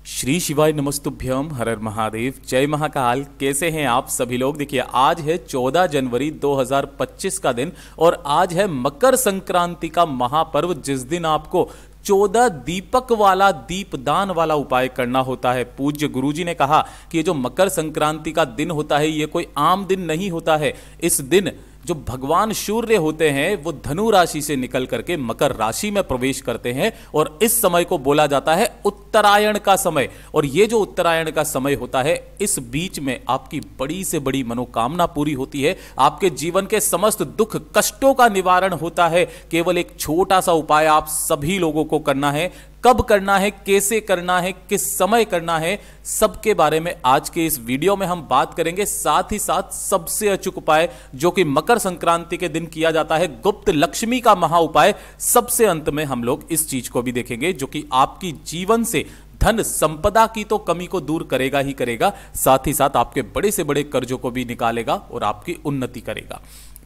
श्री शिवाय नमस्तुभ्यम, हर हर महादेव, जय महाकाल। कैसे हैं आप सभी लोग। देखिए आज है 14 जनवरी 2025 का दिन और आज है मकर संक्रांति का महापर्व, जिस दिन आपको 14 दीपक वाला दीपदान वाला उपाय करना होता है। पूज्य गुरुजी ने कहा कि ये जो मकर संक्रांति का दिन होता है ये कोई आम दिन नहीं होता है। इस दिन जो भगवान सूर्य होते हैं वो धनु राशि से निकल करके मकर राशि में प्रवेश करते हैं और इस समय को बोला जाता है उत्तरायण का समय। और ये जो उत्तरायण का समय होता है इस बीच में आपकी बड़ी से बड़ी मनोकामना पूरी होती है, आपके जीवन के समस्त दुख कष्टों का निवारण होता है। केवल एक छोटा सा उपाय आप सभी लोगों को करना है। कब करना है, कैसे करना है, किस समय करना है, सबके बारे में आज के इस वीडियो में हम बात करेंगे। साथ ही साथ सबसे अचूक उपाय जो कि मकर संक्रांति के दिन किया जाता है, गुप्त लक्ष्मी का महा उपाय, सबसे अंत में हम लोग इस चीज को भी देखेंगे जो कि आपकी जीवन से धन संपदा की तो कमी को दूर करेगा ही करेगा, साथ ही साथ आपके बड़े से बड़े कर्जों को भी निकालेगा और आपकी उन्नति करेगा।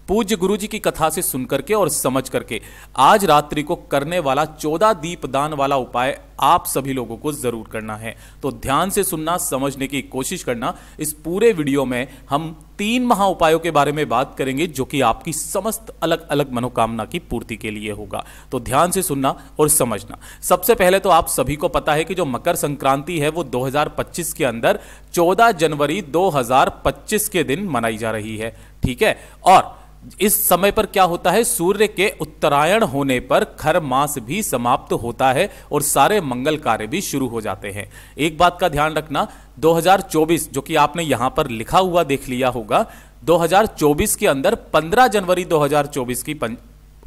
पूज्य गुरुजी की कथा से सुन करके और समझ करके आज रात्रि को करने वाला 14 दीपदान वाला उपाय आप सभी लोगों को जरूर करना है। तो ध्यान से सुनना, समझने की कोशिश करना। इस पूरे वीडियो में हम 3 महा उपायों के बारे में बात करेंगे जो कि आपकी समस्त अलग अलग मनोकामना की पूर्ति के लिए होगा। तो ध्यान से सुनना और समझना। सबसे पहले तो आप सभी को पता है कि जो मकर संक्रांति है वो 2025 के अंदर 14 जनवरी 2025 के दिन मनाई जा रही है। ठीक है, और इस समय पर क्या होता है, सूर्य के उत्तरायण होने पर खर मास भी समाप्त होता है और सारे मंगल कार्य भी शुरू हो जाते हैं। एक बात का ध्यान रखना, 2024 जो कि आपने यहां पर लिखा हुआ देख लिया होगा, 2024 के अंदर 15 जनवरी 2024 की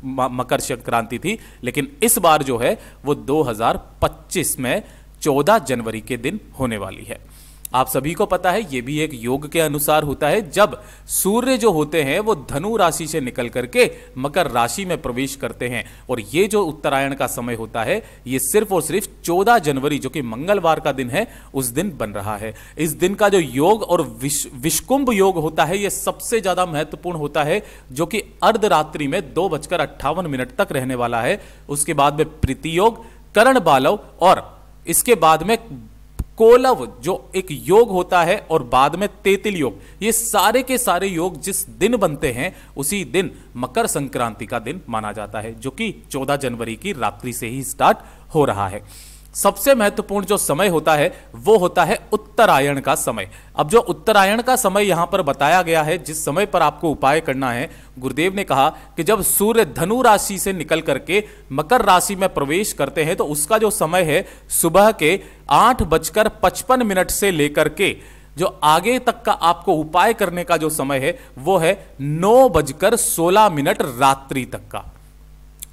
मकर संक्रांति थी, लेकिन इस बार जो है वो 2025 में 14 जनवरी के दिन होने वाली है। आप सभी को पता है ये भी एक योग के अनुसार होता है। जब सूर्य जो होते हैं वो धनु राशि से निकल करके मकर राशि में प्रवेश करते हैं और ये जो उत्तरायण का समय होता है ये सिर्फ और सिर्फ 14 जनवरी जो कि मंगलवार का दिन है उस दिन बन रहा है। इस दिन का जो योग और विषकुंभ योग होता है ये सबसे ज्यादा महत्वपूर्ण होता है, जो कि अर्धरात्रि में 2:58 तक रहने वाला है। उसके बाद में प्रीति योग, करण बालव और इसके बाद में कोलव जो एक योग होता है और बाद में तेतिल योग, ये सारे के सारे योग जिस दिन बनते हैं उसी दिन मकर संक्रांति का दिन माना जाता है, जो कि 14 जनवरी की रात्रि से ही स्टार्ट हो रहा है। सबसे महत्वपूर्ण जो समय होता है वो होता है उत्तरायण का समय। अब जो उत्तरायण का समय यहां पर बताया गया है, जिस समय पर आपको उपाय करना है, गुरुदेव ने कहा कि जब सूर्य धनु राशि से निकल करके मकर राशि में प्रवेश करते हैं तो उसका जो समय है सुबह के 8:55 से लेकर के जो आगे तक का आपको उपाय करने का जो समय है वो है 9:16 रात्रि तक का।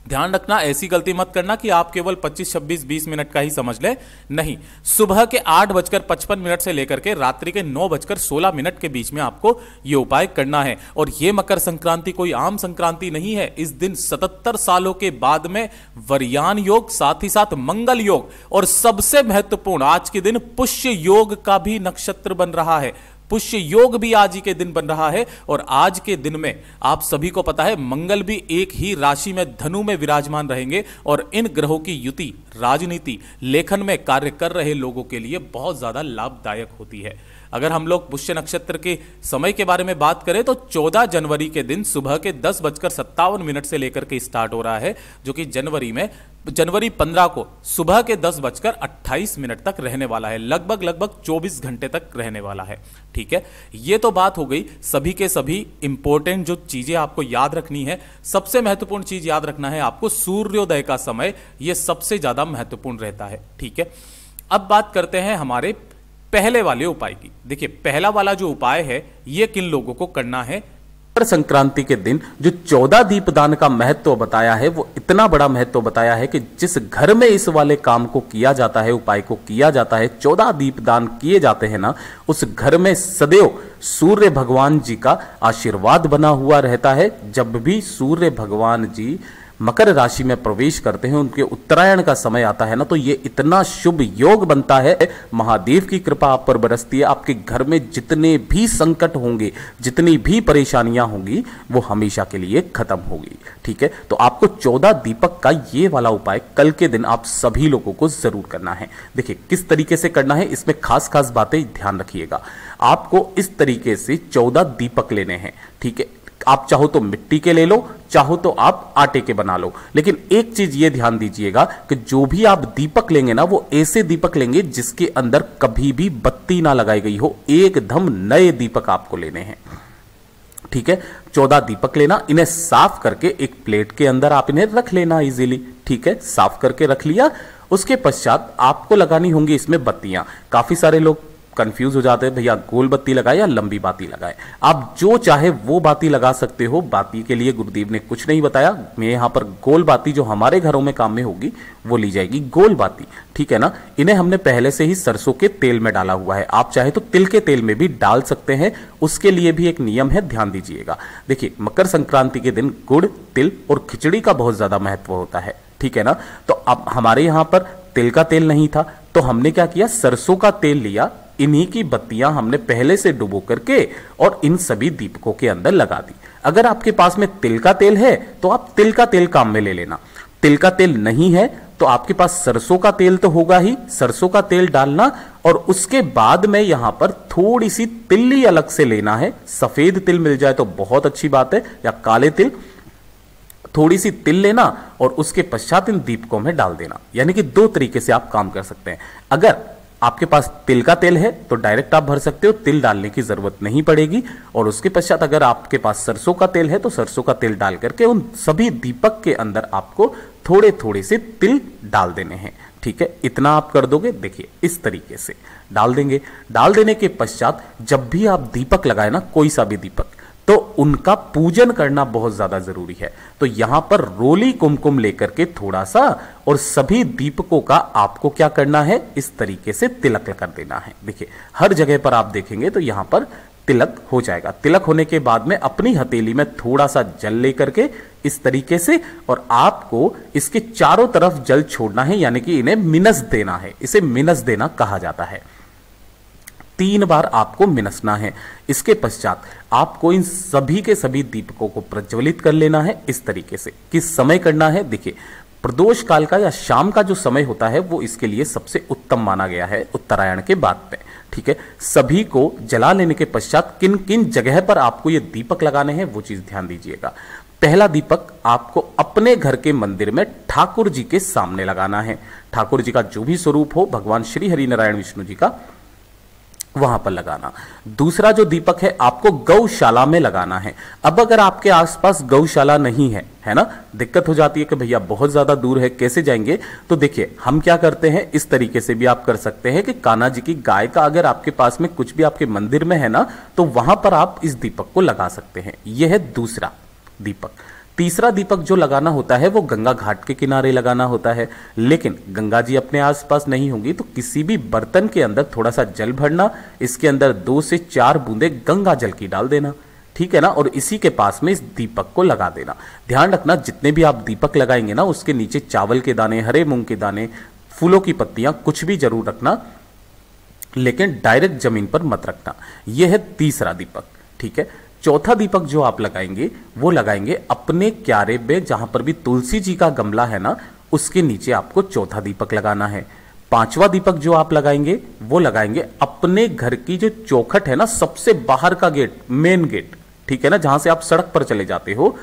ध्यान रखना, ऐसी गलती मत करना कि आप केवल 25, 26, 20 मिनट का ही समझ लें। नहीं, सुबह के 8:55 से लेकर के रात्रि के 9:16 के बीच में आपको यह उपाय करना है। और यह मकर संक्रांति कोई आम संक्रांति नहीं है। इस दिन 77 सालों के बाद में वरयान योग, साथ ही साथ मंगल योग और सबसे महत्वपूर्ण आज के दिन पुष्य योग का भी नक्षत्र बन रहा है। पुष्य योग भी आज ही के दिन बन रहा है और आज के दिन में आप सभी को पता है मंगल भी एक ही राशि में धनु में विराजमान रहेंगे और इन ग्रहों की युति राजनीति लेखन में कार्य कर रहे लोगों के लिए बहुत ज्यादा लाभदायक होती है। अगर हम लोग पुष्य नक्षत्र के समय के बारे में बात करें तो 14 जनवरी के दिन सुबह के 10:57 से लेकर के स्टार्ट हो रहा है, जो कि जनवरी 15 को सुबह के 10:28 तक रहने वाला है। लगभग 24 घंटे तक रहने वाला है। ठीक है, ये तो बात हो गई। सभी के सभी इंपॉर्टेंट जो चीजें आपको याद रखनी है, सबसे महत्वपूर्ण चीज याद रखना है आपको सूर्योदय का समय, यह सबसे ज्यादा महत्वपूर्ण रहता है। ठीक है, अब बात करते हैं हमारे पहले वाले उपाय की। देखिए पहला वाला जो उपाय है ये किन लोगों को करना है। मकर संक्रांति के दिन जो 14 दीपदान का महत्व बताया है वो इतना बड़ा महत्व बताया है कि जिस घर में इस वाले काम को किया जाता है, उपाय को किया जाता है, 14 दीपदान किए जाते हैं ना, उस घर में सदैव सूर्य भगवान जी का आशीर्वाद बना हुआ रहता है। जब भी सूर्य भगवान जी मकर राशि में प्रवेश करते हैं, उनके उत्तरायण का समय आता है ना, तो ये इतना शुभ योग बनता है, महादेव की कृपा आप पर बरसती है। आपके घर में जितने भी संकट होंगे, जितनी भी परेशानियां होंगी, वो हमेशा के लिए खत्म होगी। ठीक है, तो आपको 14 दीपक का ये वाला उपाय कल के दिन आप सभी लोगों को जरूर करना है। देखिए किस तरीके से करना है, इसमें खास खास बातें ध्यान रखिएगा। आपको इस तरीके से 14 दीपक लेने हैं। ठीक है, आप चाहो तो मिट्टी के ले लो, चाहो तो आप आटे के बना लो, लेकिन एक चीज ये ध्यान दीजिएगा कि जो भी आप दीपक लेंगे ना, वो ऐसे दीपक लेंगे जिसके अंदर कभी भी बत्ती ना लगाई गई हो। एकदम नए दीपक आपको लेने हैं। ठीक है, 14 दीपक लेना, इन्हें साफ करके एक प्लेट के अंदर आप इन्हें रख लेना इजीली। ठीक है, साफ करके रख लिया। उसके पश्चात आपको लगानी होंगी इसमें बत्तियां। काफी सारे लोग कंफ्यूज हो जाते हैं, भैया गोल बत्ती लगाए या लंबी बाती लगाए। आप जो चाहे वो बाती लगा सकते हो। बाती के लिए गुरुदेव ने कुछ नहीं बताया। मैं यहां पर गोल बाती जो हमारे घरों में काम में होगी वो ली जाएगी, गोल बाती। ठीक है ना, इन्हें हमने पहले से ही सरसों के तेल में डाला हुआ है। आप चाहे तो तिल के तेल में भी डाल सकते हैं, उसके लिए भी एक नियम है, ध्यान दीजिएगा। देखिए मकर संक्रांति के दिन गुड़, तिल और खिचड़ी का बहुत ज्यादा महत्व होता है। ठीक है ना, तो अब हमारे यहां पर तिल का तेल नहीं था, तो हमने क्या किया, सरसों का तेल लिया। इन्हीं की बत्तियां हमने पहले से डुबो करके और इन सभी दीपकों के अंदर लगा दी। अगर आपके पास में तिल का तेल है तो आप तिल का तेल काम में ले लेना। तिल का तेल नहीं है तो आपके पास सरसों का तेल तो होगा ही, सरसों का तेल डालना। और उसके बाद में यहां पर थोड़ी सी तिल्ली अलग से लेना है। सफेद तिल मिल जाए तो बहुत अच्छी बात है, या काले तिल, थोड़ी सी तिल लेना और उसके पश्चात इन दीपकों में डाल देना। यानी कि दो तरीके से आप काम कर सकते हैं। अगर आपके पास तिल का तेल है तो डायरेक्ट आप भर सकते हो, तिल डालने की जरूरत नहीं पड़ेगी। और उसके पश्चात अगर आपके पास सरसों का तेल है तो सरसों का तेल डाल करके उन सभी दीपक के अंदर आपको थोड़े थोड़े से तिल डाल देने हैं। ठीक है, इतना आप कर दोगे। देखिए इस तरीके से डाल देंगे। डाल देने के पश्चात जब भी आप दीपक लगाए ना, कोई सा भी दीपक, तो उनका पूजन करना बहुत ज्यादा जरूरी है। तो यहां पर रोली कुमकुम लेकर के थोड़ा सा, और सभी दीपकों का आपको क्या करना है, इस तरीके से तिलक कर देना है। देखिए हर जगह पर आप देखेंगे तो यहां पर तिलक हो जाएगा। तिलक होने के बाद में अपनी हथेली में थोड़ा सा जल लेकर के इस तरीके से, और आपको इसके चारों तरफ जल छोड़ना है, यानी कि इन्हें मिनस देना है। इसे मिनस देना कहा जाता है। 3 बार आपको मिनसना है। इसके पश्चात आपको इन सभी के सभी दीपकों को प्रज्वलित कर लेना है। इस तरीके से किस समय करना है, देखिए प्रदोष काल का या शाम का जो समय होता है वो इसके लिए सबसे उत्तम माना गया है, उत्तरायण के बाद में। ठीक है, सभी को जला लेने के पश्चात किन किन जगह पर आपको ये दीपक लगाने हैं वो चीज ध्यान दीजिएगा। पहला दीपक आपको अपने घर के मंदिर में ठाकुर जी के सामने लगाना है। ठाकुर जी का जो भी स्वरूप हो, भगवान श्री हरि नारायण विष्णु जी का, वहां पर लगाना। दूसरा जो दीपक है आपको गौशाला में लगाना है। अब अगर आपके आसपास गौशाला नहीं है, है ना, दिक्कत हो जाती है कि भैया बहुत ज्यादा दूर है, कैसे जाएंगे, तो देखिए हम क्या करते हैं, इस तरीके से भी आप कर सकते हैं कि कान्हा जी की गाय का अगर आपके पास में कुछ भी आपके मंदिर में है ना, तो वहां पर आप इस दीपक को लगा सकते हैं। यह है दूसरा दीपक। तीसरा दीपक जो लगाना होता है वो गंगा घाट के किनारे लगाना होता है। लेकिन गंगा जी अपने आसपास नहीं होंगी तो किसी भी बर्तन के अंदर थोड़ा सा जल भरना, इसके अंदर 2 से 4 बूंदे गंगा जल की डाल देना। ठीक है ना, और इसी के पास में इस दीपक को लगा देना। ध्यान रखना जितने भी आप दीपक लगाएंगे ना, उसके नीचे चावल के दाने, हरे मूंग के दाने, फूलों की पत्तियां, कुछ भी जरूर रखना, लेकिन डायरेक्ट जमीन पर मत रखना। यह है तीसरा दीपक। ठीक है, चौथा दीपक जो आप लगाएंगे वो लगाएंगे अपने क्यारे में, जहां पर भी तुलसी जी का गमला है ना, उसके नीचे आपको चौथा दीपक लगाना है। पांचवा दीपक जो आप लगाएंगे वो लगाएंगे अपने घर की जो चौखट है ना, सबसे बाहर का गेट, मेन गेट, ठीक है ना, जहां से आप सड़क पर चले जाते हो,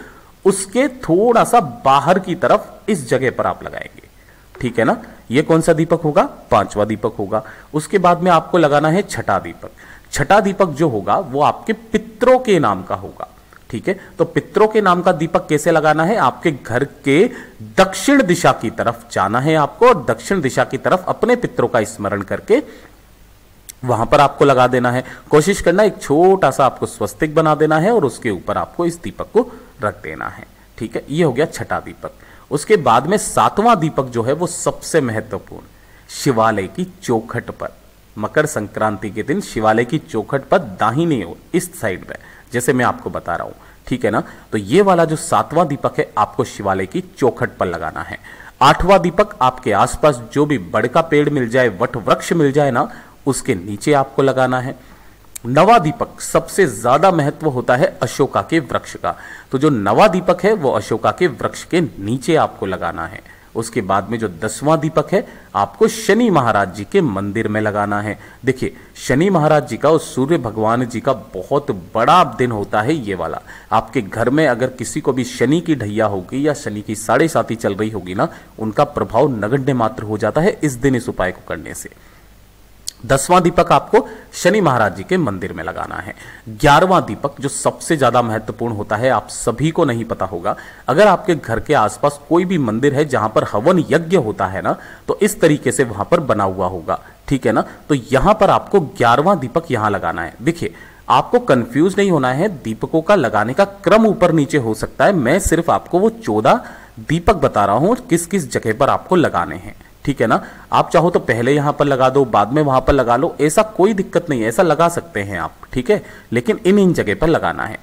उसके थोड़ा सा बाहर की तरफ इस जगह पर आप लगाएंगे। ठीक है ना, ये कौन सा दीपक होगा, पांचवा दीपक होगा। उसके बाद में आपको लगाना है छठा दीपक। छठा दीपक जो होगा वो आपके पितरों के नाम का होगा। ठीक है, तो पितरों के नाम का दीपक कैसे लगाना है, आपके घर के दक्षिण दिशा की तरफ जाना है आपको, और दक्षिण दिशा की तरफ अपने पितरों का स्मरण करके वहां पर आपको लगा देना है। कोशिश करना एक छोटा सा आपको स्वस्तिक बना देना है और उसके ऊपर आपको इस दीपक को रख देना है। ठीक है, ये हो गया छठा दीपक। उसके बाद में सातवां दीपक जो है वो सबसे महत्वपूर्ण, शिवालय की चौखट पर, मकर संक्रांति के दिन शिवालय की चौखट पर दाहिनी ओर इस साइड में, जैसे मैं आपको बता रहा हूं, ठीक है ना। तो ये वाला जो 7वां दीपक है आपको शिवालय की चौखट पर लगाना है। 8वां दीपक आपके आसपास जो भी बड़ का पेड़ मिल जाए, वट वृक्ष मिल जाए ना, उसके नीचे आपको लगाना है। 9वां दीपक सबसे ज्यादा महत्व होता है अशोका के वृक्ष का, तो जो 9वां दीपक है वो अशोका के वृक्ष के नीचे आपको लगाना है। उसके बाद में जो 10वां दीपक है आपको शनि महाराज जी के मंदिर में लगाना है। देखिए शनि महाराज जी का और सूर्य भगवान जी का बहुत बड़ा दिन होता है ये वाला। आपके घर में अगर किसी को भी शनि की ढैया होगी या शनि की साढ़े साती चल रही होगी ना, उनका प्रभाव नगण्य मात्र हो जाता है इस दिन इस उपाय को करने से। 10वां दीपक आपको शनि महाराज जी के मंदिर में लगाना है। 11वां दीपक जो सबसे ज्यादा महत्वपूर्ण होता है, आप सभी को नहीं पता होगा, अगर आपके घर के आसपास कोई भी मंदिर है जहां पर हवन यज्ञ होता है ना, तो इस तरीके से वहां पर बना हुआ होगा, ठीक है ना। तो यहां पर आपको 11वां दीपक यहां लगाना है। देखिए आपको कंफ्यूज नहीं होना है, दीपकों का लगाने का क्रम ऊपर नीचे हो सकता है, मैं सिर्फ आपको वो 14 दीपक बता रहा हूं किस किस जगह पर आपको लगाने हैं, ठीक है ना। आप चाहो तो पहले यहां पर लगा दो, बाद में वहां पर लगा लो, ऐसा कोई दिक्कत नहीं है, ऐसा लगा सकते हैं आप, ठीक है, लेकिन इन जगह पर लगाना है।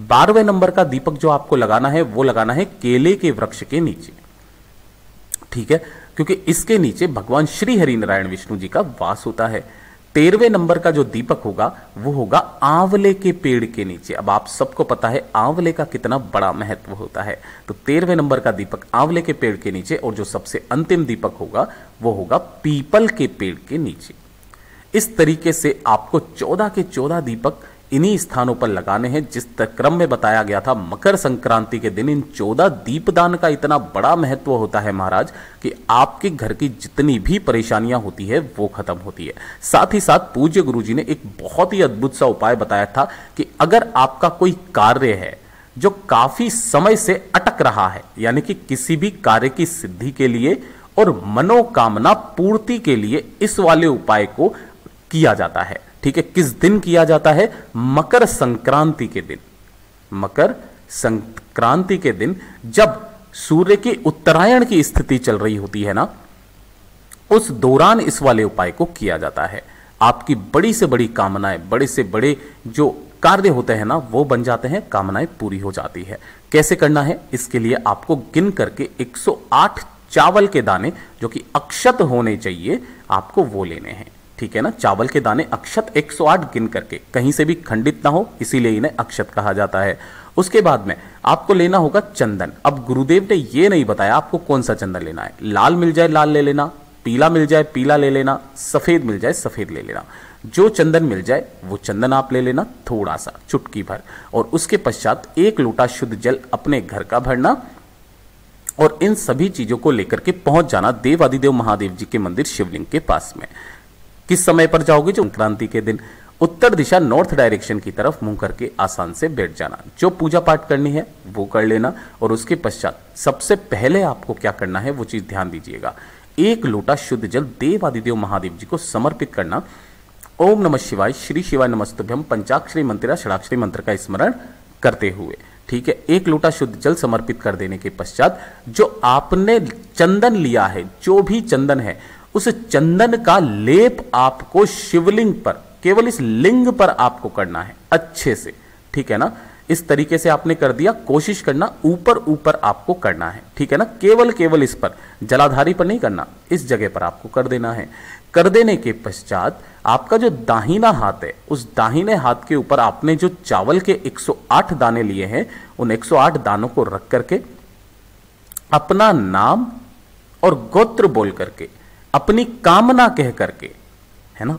12वें नंबर का दीपक जो आपको लगाना है वो लगाना है केले के वृक्ष के नीचे, ठीक है, क्योंकि इसके नीचे भगवान श्री हरि नारायण विष्णु जी का वास होता है। 13वें नंबर का जो दीपक होगा वो होगा आंवले के पेड़ के नीचे। अब आप सबको पता है आंवले का कितना बड़ा महत्व होता है, तो 13वें नंबर का दीपक आंवले के पेड़ के नीचे, और जो सबसे अंतिम दीपक होगा वो होगा पीपल के पेड़ के नीचे। इस तरीके से आपको 14 के 14 दीपक इन्हीं स्थानों पर लगाने हैं जिस क्रम में बताया गया था। मकर संक्रांति के दिन इन 14 दीपदान का इतना बड़ा महत्व होता है महाराज कि आपके घर की जितनी भी परेशानियां होती है वो खत्म होती है। साथ ही साथ पूज्य गुरुजी ने एक बहुत ही अद्भुत सा उपाय बताया था कि अगर आपका कोई कार्य है जो काफी समय से अटक रहा है, यानी कि किसी भी कार्य की सिद्धि के लिए और मनोकामना पूर्ति के लिए इस वाले उपाय को किया जाता है, ठीक है। किस दिन किया जाता है? मकर संक्रांति के दिन। मकर संक्रांति के दिन जब सूर्य की उत्तरायण की स्थिति चल रही होती है ना, उस दौरान इस वाले उपाय को किया जाता है। आपकी बड़ी से बड़ी कामनाएं, बड़े से बड़े जो कार्य होते हैं ना वो बन जाते हैं, कामनाएं पूरी हो जाती है। कैसे करना है? इसके लिए आपको गिन करके 108 चावल के दाने जो कि अक्षत होने चाहिए आपको वो लेने हैं, ठीक है ना। चावल के दाने अक्षत 108 गिन करके, कहीं से भी खंडित ना हो, इसीलिए इन्हें अक्षत कहा जाता है। उसके बाद में आपको लेना होगा चंदन। अब गुरुदेव ने ये नहीं बताया आपको कौन सा चंदन लेना है। लाल मिल जाए लाल ले लेना, पीला मिल जाए पीला ले लेना, सफेद मिल जाए सफेद ले लेना। जो चंदन मिल जाए वो चंदन आप ले लेना, थोड़ा सा, चुटकी भर। और उसके पश्चात 1 लोटा शुद्ध जल अपने घर का भरना और इन सभी चीजों को लेकर के पहुंच जाना देवादिदेव महादेव जी के मंदिर शिवलिंग के पास में। किस समय पर जाओगे? जो संक्रांति के दिन उत्तर दिशा नॉर्थ डायरेक्शन की तरफ मुंह करके आसान से बैठ जाना। जो पूजा पाठ करनी है वो कर लेना। और उसके पश्चात सबसे पहले आपको क्या करना है वो चीज ध्यान दीजिएगा। 1 लोटा शुद्ध जल देवादिदेव महादेव जी को समर्पित करना। ओम नमः शिवाय, श्री शिवाय नमस्तुभ्यम पंचाक्षरी मंत्र षडाक्षरी मंत्र का स्मरण करते हुए, ठीक है। 1 लोटा शुद्ध जल समर्पित कर देने के पश्चात जो आपने चंदन लिया है, जो भी चंदन है, उस चंदन का लेप आपको शिवलिंग पर, केवल इस लिंग पर आपको करना है अच्छे से, ठीक है ना। इस तरीके से आपने कर दिया। कोशिश करना ऊपर ऊपर आपको करना है, ठीक है ना। केवल इस पर, जलाधारी पर नहीं करना, इस जगह पर आपको कर देना है। कर देने के पश्चात आपका जो दाहिना हाथ है, उस दाहिने हाथ के ऊपर आपने जो चावल के 108 दाने लिए हैं, उन 108 दानों को रख करके अपना नाम और गोत्र बोल करके, अपनी कामना कह करके, है ना,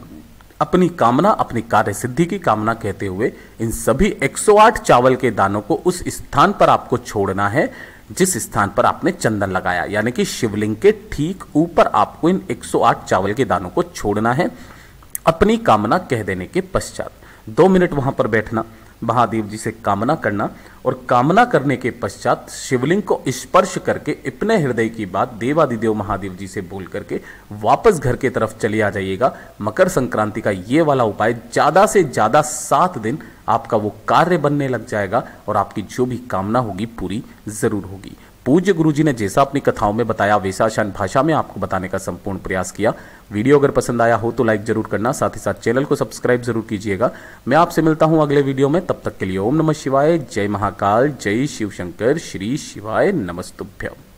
अपनी कामना, अपनी कार्य सिद्धि की कामना कहते हुए इन सभी 108 चावल के दानों को उस स्थान पर आपको छोड़ना है जिस स्थान पर आपने चंदन लगाया, यानी कि शिवलिंग के ठीक ऊपर आपको इन 108 चावल के दानों को छोड़ना है। अपनी कामना कह देने के पश्चात 2 मिनट वहां पर बैठना, महादेव जी से कामना करना और कामना करने के पश्चात शिवलिंग को स्पर्श करके अपने हृदय की बात देवादिदेव महादेव जी से बोल करके वापस घर के तरफ चले आ जाइएगा। मकर संक्रांति का ये वाला उपाय ज्यादा से ज्यादा 7 दिन आपका वो कार्य बनने लग जाएगा और आपकी जो भी कामना होगी पूरी जरूर होगी। पूज्य गुरुजी ने जैसा अपनी कथाओं में बताया वैसा आसान भाषा में आपको बताने का संपूर्ण प्रयास किया। वीडियो अगर पसंद आया हो तो लाइक जरूर करना, साथ ही साथ चैनल को सब्सक्राइब जरूर कीजिएगा। मैं आपसे मिलता हूं अगले वीडियो में, तब तक के लिए ओम नमः शिवाय, जय महाकाल, जय शिव शंकर, श्री शिवाय नमस्तुभ्यम।